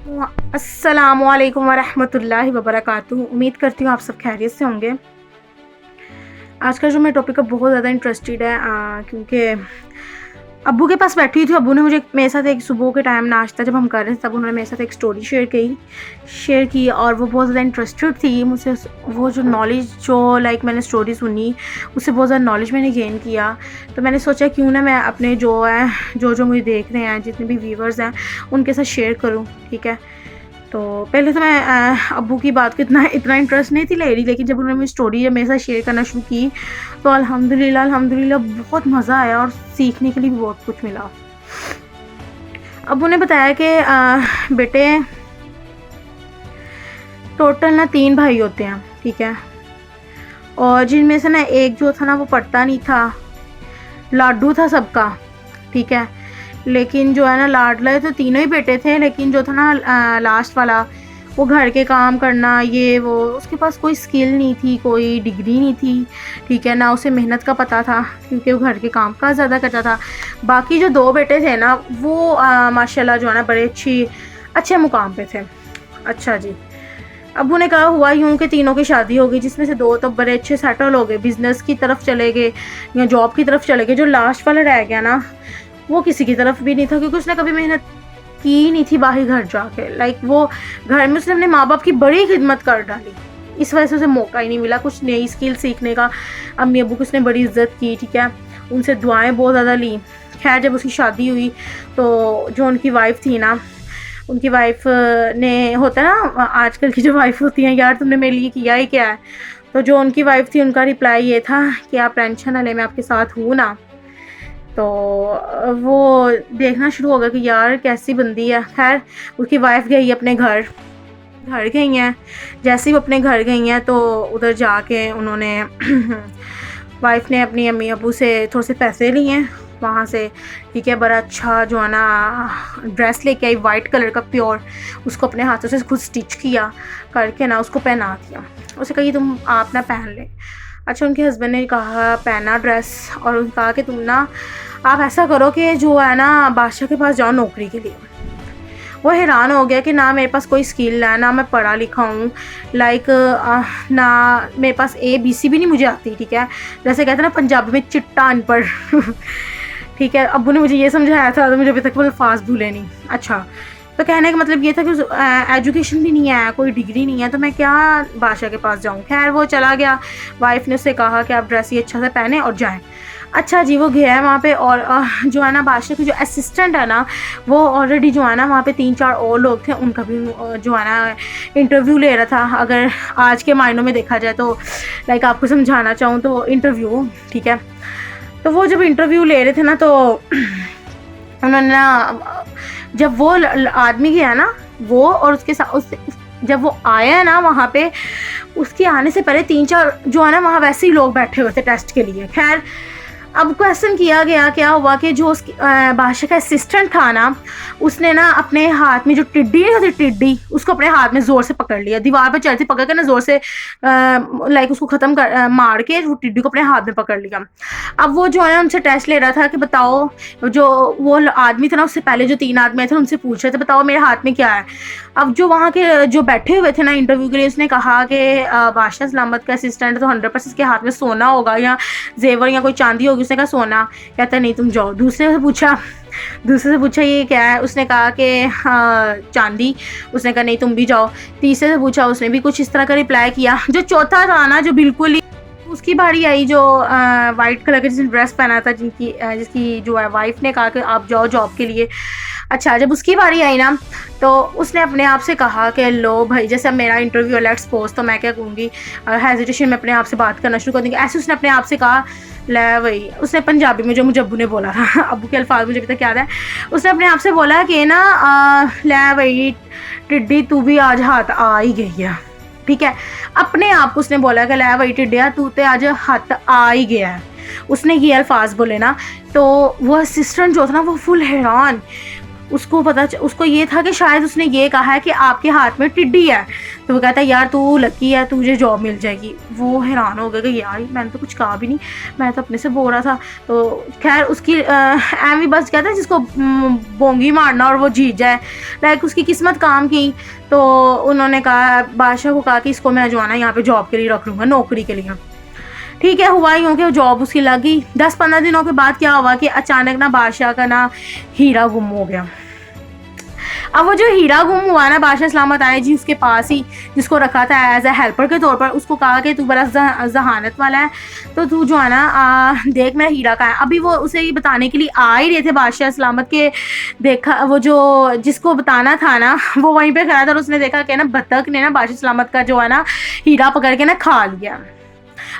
अस्सलामुअलैकुम वरहमतुल्लाहि वबरकातुहू। उम्मीद करती हूँ आप सब खैरियत से होंगे। आज का जो मेरा टॉपिक है बहुत ज़्यादा इंटरेस्टेड है, क्योंकि अब्बू के पास बैठी थी। अब्बू ने मुझे मेरे साथ एक सुबह के टाइम नाश्ता जब हम कर रहे थे तब उन्होंने मेरे साथ एक स्टोरी शेयर की और वो बहुत ज़्यादा इंटरेस्टेड थी मुझसे। वो जो नॉलेज जो मैंने स्टोरी सुनी उससे बहुत ज़्यादा नॉलेज मैंने गेन किया। तो मैंने सोचा क्यों ना मैं अपने जो मुझे देख रहे हैं, जितने भी व्यूवर्स हैं, उनके साथ शेयर करूँ। ठीक है, तो पहले तो मैं अब्बू की बात को इतना इंटरेस्ट नहीं थी ले रही, लेकिन जब उन्होंने मेरी स्टोरी मेरे साथ शेयर करना शुरू की तो अल्हम्दुलिल्लाह बहुत मज़ा आया और सीखने के लिए भी बहुत कुछ मिला। अब्बू ने बताया कि बेटे टोटल ना 3 भाई होते हैं, ठीक है, और जिनमें से ना एक जो था ना वो पढ़ता नहीं था, लाडू था सबका, ठीक है, लेकिन जो है ना लाडले तो तीनों ही बेटे थे, लेकिन जो था ना लास्ट वाला वो घर के काम करना ये वो, उसके पास कोई स्किल नहीं थी, कोई डिग्री नहीं थी, ठीक है, ना उसे मेहनत का पता था क्योंकि वो घर के काम का ज़्यादा करता था। बाकी जो 2 बेटे थे ना वो माशाल्लाह जो है ना बड़े अच्छे मुकाम पे थे। अच्छा जी, अब्बू ने कहा हुआ यूँ कि तीनों की शादी हो गई, जिसमें से 2 तो बड़े अच्छे सेटल हो गए, बिज़नेस की तरफ चले गए या जॉब की तरफ चले गए। जो लास्ट वाला रह गया ना वो किसी की तरफ भी नहीं था, क्योंकि उसने कभी मेहनत की नहीं थी बाहर घर जाके। वो घर में उसने अपने माँ बाप की बड़ी खिदमत कर डाली, इस वजह से उसे मौका ही नहीं मिला कुछ नई स्किल सीखने का। अम्मी अब्बू की उसने बड़ी इज्जत की, ठीक है, उनसे दुआएं बहुत ज़्यादा ली। खैर जब उसकी शादी हुई तो जो उनकी वाइफ थी ना, उनकी वाइफ ने होता है ना आजकल की जो वाइफ होती हैं, यार तुमने मेरे लिए किया ही क्या है। तो जो उनकी वाइफ थी उनका रिप्लाई ये था कि आप टेंशन ना लें, मैं आपके साथ हूँ ना। तो वो देखना शुरू हो गया कि यार कैसी बंदी है। खैर उसकी वाइफ गई अपने घर गई हैं। जैसे ही वो अपने घर गई हैं तो उधर जाके उन्होंने वाइफ ने अपनी अम्मी अबू से थोड़े से पैसे लिए वहाँ से, ठीक है, बड़ा अच्छा जो है ना ड्रेस लेके आई वाइट कलर का प्योर, उसको अपने हाथों से खुद स्टिच किया करके ना उसको पहना दिया। उसे कही तुम आप ना पहन ले। अच्छा, उनके हस्बैंड ने कहा पहना ड्रेस और उन्होंने कहा कि तुम ना आप ऐसा करो कि जो है ना बादशाह के पास जाओ नौकरी के लिए। वो हैरान हो गया कि ना मेरे पास कोई स्किल है, ना मैं पढ़ा लिखा हूँ, ना मेरे पास ABC भी नहीं मुझे आती, ठीक है, जैसे कहते हैं ना पंजाबी में चिट्टा अनपढ़। ठीक है, अब्बू ने मुझे ये समझाया था तो मुझे अभी तक वो अल्फाज भूले नहीं। अच्छा, तो कहने का मतलब ये था कि एजुकेशन भी नहीं है, कोई डिग्री नहीं है, तो मैं क्या बादशाह के पास जाऊँ। खैर वो चला गया, वाइफ ने उससे कहा कि आप ड्रेस ये अच्छा से पहने और जाएँ। अच्छा जी, वो गया है वहाँ पे और जो है ना बादशाह की जो असिस्टेंट है ना वो ऑलरेडी जो है ना वहाँ पे 3-4 और लोग थे, उनका भी जो है ना इंटरव्यू ले रहा था। अगर आज के मायनों में देखा जाए तो आपको समझाना चाहूँ तो इंटरव्यू, ठीक है। तो वो जब इंटरव्यू ले रहे थे ना तो उन्होंने ना जब वो आदमी गया ना वो और उसके साथ जब वो आया ना वहाँ पे, उसके आने से पहले 3-4 जो है ना वहाँ वैसे ही लोग बैठे हुए थे टेस्ट के लिए। खैर अब क्वेश्चन किया गया, क्या हुआ कि जो उसकी बादशाह का असिस्टेंट था ना उसने ना अपने हाथ में जो टिड्डी नहीं होती टिड्डी, उसको अपने हाथ में ज़ोर से पकड़ लिया, दीवार पर चलती पकड़ कर ना ज़ोर से उसको ख़त्म कर मार के वो टिड्डी को अपने हाथ में पकड़ लिया। अब वो जो है उनसे टेस्ट ले रहा था कि बताओ, जो वो आदमी था ना उससे पहले जो 3 आदमी थे उनसे पूछ रहे थे बताओ मेरे हाथ में क्या है। अब जो वहाँ के जो बैठे हुए थे ना इंटरव्यू के लिए, उसने कहा कि बादशाह सलामत का असिस्टेंट तो 100% के हाथ में सोना होगा या जेवर या कोई चांदी होगी। उसने कहा सोना। कहता नहीं तुम जाओ। दूसरे से पूछा ये क्या है, उसने कहा कि हाँ चांदी। उसने कहा नहीं तुम भी जाओ। तीसरे से पूछा, उसने भी कुछ इस तरह का रिप्लाई किया। जो चौथा था ना जो बिल्कुल ही, उसकी बारी आई, जो वाइट कलर का जिसने ड्रेस पहना था, जिसकी जो है वाइफ ने कहा कि आप जाओ जॉब के लिए। अच्छा, जब उसकी बारी आई ना तो उसने अपने आप से कहा कि लो भाई, जैसे अब मेरा इंटरव्यू है लेट्स सपोज, तो मैं क्या कहूँगी, हेजिटेशन में अपने आप से बात करना शुरू कर दूँगी। ऐसे उसने अपने आप से कहा ले भाई, उसने पंजाबी में जो मुझे अब्बू ने बोला था, अब्बू के अल्फाज मुझे अभी तक याद है, उसने अपने आप से बोला कि ना ले भाई टिड्डी तू भी आज हाथ आ ही गई है, ठीक है। अपने आप उसने बोला कि ले भाई टिड्डिया तू तो आज हाथ आ ही गया है। उसने ये अल्फाज बोले ना तो वो असिस्टेंट जो था ना वो फुल हैरान। उसको ये था कि शायद उसने ये कहा है कि आपके हाथ में टिड्डी है, तो वो कहता है यार तू लकी है, तुझे जॉब मिल जाएगी। वो हैरान हो गया कि यार मैंने तो कुछ कहा भी नहीं, मैं तो अपने से बोल रहा था। तो खैर उसकी एमी बस कहता है जिसको बोंगी मारना और वो जीत जाए, लाइक उसकी किस्मत काम की। तो उन्होंने कहा, बादशाह को कहा कि इसको मैं जो है ना यहाँ पे जॉब के लिए रख लूँगा, नौकरी के लिए। ठीक है, हुआ यूँ कि जॉब उसकी लग गई। 10-15 दिनों के बाद क्या हुआ कि अचानक ना बादशाह का ना हीरा गुम हो गया। अब वो जो हीरा गुम हुआ ना, बादशाह सलामत आए जी उसके पास ही, जिसको रखा था एज ए हेल्पर के तौर पर। उसको कहा कि तू बड़ा जहानत वाला है, तो तू जो है ना देख मेरा हीरा का है। अभी वो उसे ये बताने के लिए आ ही रहे थे बादशाह सलामत के, देखा वो जो जिसको बताना था ना वो वहीं पे खड़ा था, और उसने देखा कि ना बत्तख ने ना बादशाह सलामत का जो है ना हीरा पकड़ के ना खा लिया,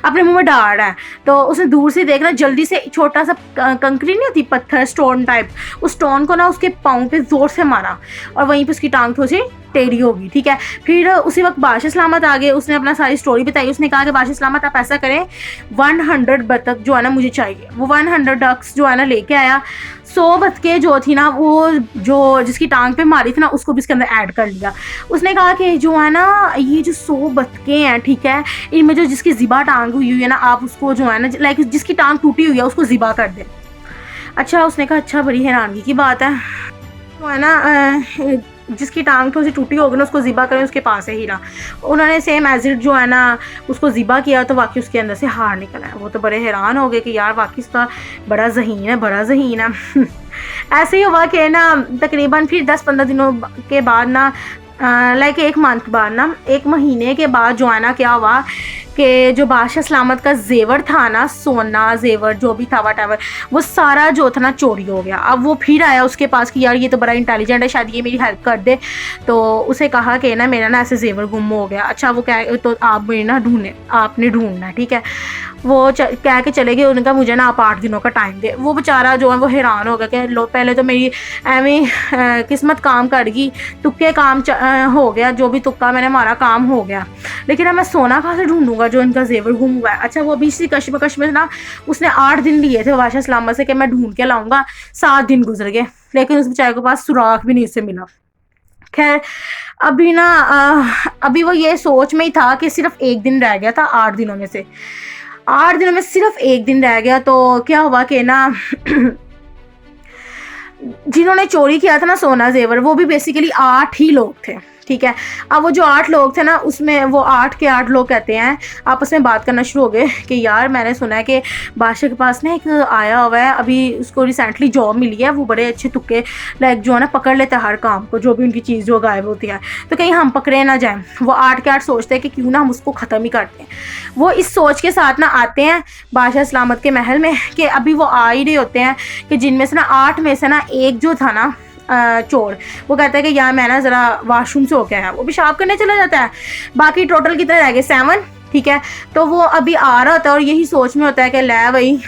अपने मुंह में डाल रहा है। तो उसने दूर से देखना, जल्दी से छोटा सा कंकरी नहीं होती, पत्थर स्टोन टाइप, उस स्टोन को ना उसके पाँव पे जोर से मारा और वहीं पे उसकी टांग थोड़ी सी टेढ़ी होगी। ठीक है, फिर उसी वक्त बादशाह सलामत आ गए। उसने अपना सारी स्टोरी बताई। उसने कहा कि बादशाह सलामत आप ऐसा करें, 100 बतख जो है ना मुझे चाहिए। वो 100 डक्स जो है ना लेके आया। 100 बतखें जो थी ना, वो जो जिसकी टांग पे मारी थी ना, उसको भी इसके अंदर ऐड कर लिया। उसने कहा कि जो है ना ये जो 100 बतखें हैं, ठीक है, इनमें जो जिसकी ज़िबा टांग हुई है ना, आप उसको जो है ना लाइक जिसकी टांग टूटी हुई है उसको ज़िबा कर दें। अच्छा, उसने कहा अच्छा, बड़ी हैरानगी की बात है, जो है ना जिसकी टांग थोड़ी सी टूटी होगी ना उसको ज़िबा करें, उसके पास है हीरा। उन्होंने सेम एज इट जो है ना उसको ज़िबा किया, तो वाकई उसके अंदर से हार निकला है। वो तो बड़े हैरान हो गए कि यार वाकई इसका बड़ा ज़हीन है, बड़ा ज़हीन है। ऐसे ही हुआ कि ना तकरीबन फिर 10-15 दिनों के बाद ना लाइक 1 मंथ बाद ना, 1 महीने के बाद जो है ना क्या हुआ कि जो बादशाह सलामत का जेवर था ना, सोना जेवर जो भी था वटेवर, वो सारा जो था ना चोरी हो गया। अब वो फिर आया उसके पास कि यार ये तो बड़ा इंटेलिजेंट है, शायद ये मेरी हेल्प कर दे। तो उसे कहा कि ना मेरा ना ऐसे जेवर गुम हो गया। अच्छा, वो क्या, तो आप मेरे ना आपने ढूंढना है, ठीक है। वो कह के चले गए। उनका मुझे ना आप 8 दिनों का टाइम दे। वो बेचारा जो है वो हैरान हो गया कि लो, पहले तो मेरी एवं किस्मत काम कर गई, तुक्के काम हो गया, जो भी तुक्का मैंने मारा काम हो गया, लेकिन अब मैं सोना कहाँ से ढूंढूंगा जो इनका जेवर गुम हुआ है। अच्छा, वो अभी इसी कश्मकश में ना उसने 8 दिन लिए थे बादशाह सलामत से कि मैं ढूंढ के लाऊंगा। 7 दिन गुजर गए, लेकिन उस बेचारे के पास सुराग भी नहीं उससे मिला। खैर अभी ना अभी वो ये सोच में ही था कि सिर्फ 1 दिन रह गया था 8 दिनों में से। 8 दिनों में सिर्फ 1 दिन रह गया। तो क्या हुआ कि ना जिन्होंने चोरी किया था ना सोना जेवर, वो भी बेसिकली 8 ही लोग थे, ठीक है। अब वो जो 8 लोग थे ना, उसमें वो 8 के 8 लोग कहते हैं आपस में बात करना शुरू हो गए कि यार मैंने सुना है कि बादशाह के पास ना एक आया हुआ है, अभी उसको रिसेंटली जॉब मिली है, वो बड़े अच्छे तुक्के लाइक जो है ना पकड़ लेते हैं हर काम को, जो भी उनकी चीज़ जो गायब होती है, तो कहीं हम पकड़े ना जाएं। वो 8 के 8 सोचते हैं कि क्यों ना हम उसको ख़त्म ही करते हैं। वो इस सोच के साथ ना आते हैं बादशाह सलामत के महल में कि अभी वो आ ही रहे होते हैं कि जिनमें से ना 8 में से ना एक जो था ना चोर, वो कहता है कि यार मैं ना ज़रा वाशरूम से होके आया, वो पेशाब करने चला जाता है। बाकी टोटल कितने रह गए 7, ठीक है। तो वो अभी आ रहा होता है और यही सोच में होता है कि ले भाई,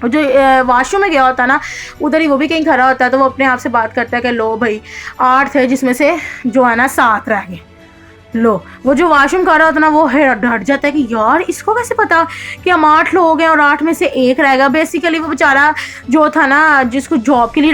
जो वाशरूम में गया होता ना उधर ही वो भी कहीं खड़ा होता है। तो वो अपने आप से बात करता है कि लो भाई 8 थे जिसमें से जो है ना 7 रह गए। लो, वो जो वाशरूम कर रहा होता ना वो डट जाता है कि यार इसको कैसे पता कि हम 8 लोग हैं और 8 में से एक रह गया। बेसिकली वो बेचारा जो था ना जिसको जॉब के लिए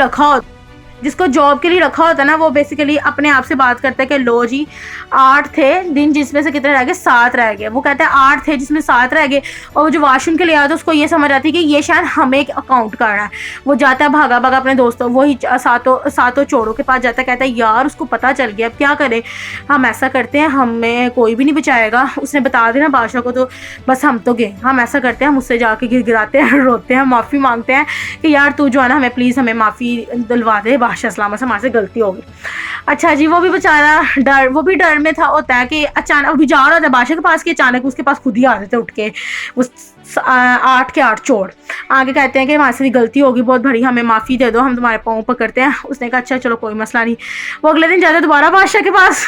रखा होता ना, वो बेसिकली अपने आप से बात करता है कि लो जी 8 थे दिन जिसमें से कितने रह गए, 7 रह गए। वो कहता है 8 थे जिसमें 7 रह गए। और वो जो वाशरूम के लिए आया था उसको ये समझ आती है कि ये शायद हमें एक अकाउंट कर रहा है। वो जाता है भागा भागा अपने दोस्तों, वही सातों चोरों के पास जाता है। कहता है यार उसको पता चल गया, अब क्या करें, हम ऐसा करते हैं, हमें कोई भी नहीं बचाएगा, उसने बता देना बादशाह को, तो बस हम तो गए। हम ऐसा करते हैं, हम उससे जाके गिड़गिड़ाते हैं, रोते हैं, माफ़ी मांगते हैं कि यार तू जो है ना हमें प्लीज़ हमें माफ़ी दिलवा दे, बादशाह सलामत से हमारे से गलती होगी। अच्छा जी, वो भी बेचारा वो भी डर में था होता है कि अचानक अभी जा रहा था बादशाह के पास कि अचानक उसके पास खुद ही आ जाते उठ के उस 8 के 8 चोर आगे कहते हैं कि हमारे से गलती होगी बहुत बड़ी, हमें माफ़ी दे दो, हम तुम्हारे पाँव पकड़ते हैं। उसने कहा अच्छा चलो कोई मसला नहीं। वो अगले दिन जाता है दोबारा बादशाह के पास।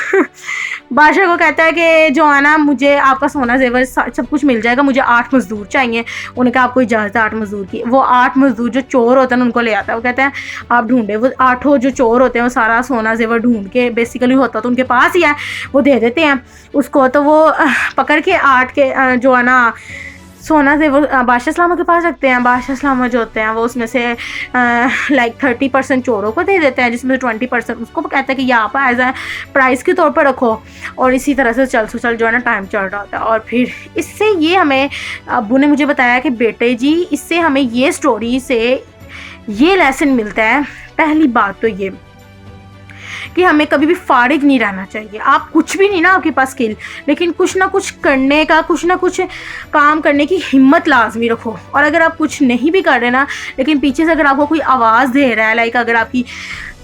बादशाह को कहता है कि जो है ना मुझे आपका सोना जेवर सब कुछ मिल जाएगा, मुझे 8 मजदूर चाहिए। उन्होंने कहा आपको इजाज़त है 8 मजदूर की। वो 8 मजदूर जो चोर होते हैं उनको ले आता है। वो कहते हैं आप ढूंढे। वो 8 जो चोर होते हैं वो सारा सोना जेवर ढूंढ के, बेसिकली होता तो उनके पास ही है, वो दे देते हैं उसको। तो वो पकड़ के 8 के जो है ना सोना से वो बादशाह सलामा के पास रखते हैं। बादशाह सलामा जो होते हैं वो उसमें से लाइक 30% चोरों को दे देते हैं, जिसमें से 20% उसको कहते हैं कि ये आप एज ए प्राइस के तौर पर रखो। और इसी तरह से चल जो है ना टाइम चल रहा होता है। और फिर इससे ये हमें अब्बू ने मुझे बताया कि बेटे जी इससे हमें ये स्टोरी से ये लेसन मिलता है। पहली बात तो ये कि हमें कभी भी फारिग नहीं रहना चाहिए। आप कुछ भी नहीं ना आपके पास स्किल, लेकिन कुछ ना कुछ करने का, कुछ ना कुछ काम करने की हिम्मत लाजमी रखो। और अगर आप कुछ नहीं भी कर रहे ना, लेकिन पीछे से अगर आपको कोई आवाज़ दे रहा है, लाइक अगर आपकी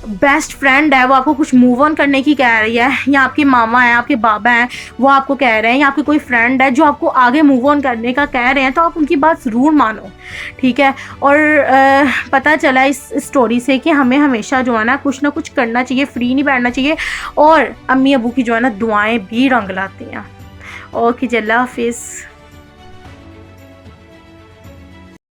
बेस्ट फ्रेंड है वो आपको कुछ मूव ऑन करने की कह रही है, या आपके मामा हैं, आपके बाबा हैं, वो आपको कह रहे हैं, या आपकी कोई फ्रेंड है जो आपको आगे मूव ऑन करने का कह रहे हैं, तो आप उनकी बात ज़रूर मानो, ठीक है। और पता चला इस स्टोरी से कि हमें हमेशा जो है ना कुछ करना चाहिए, फ्री नहीं बैठना चाहिए। और अम्मी अबू की जो है ना दुआएं भी रंग लाती हैं। ओके जी, अल्लाह हाफिज़।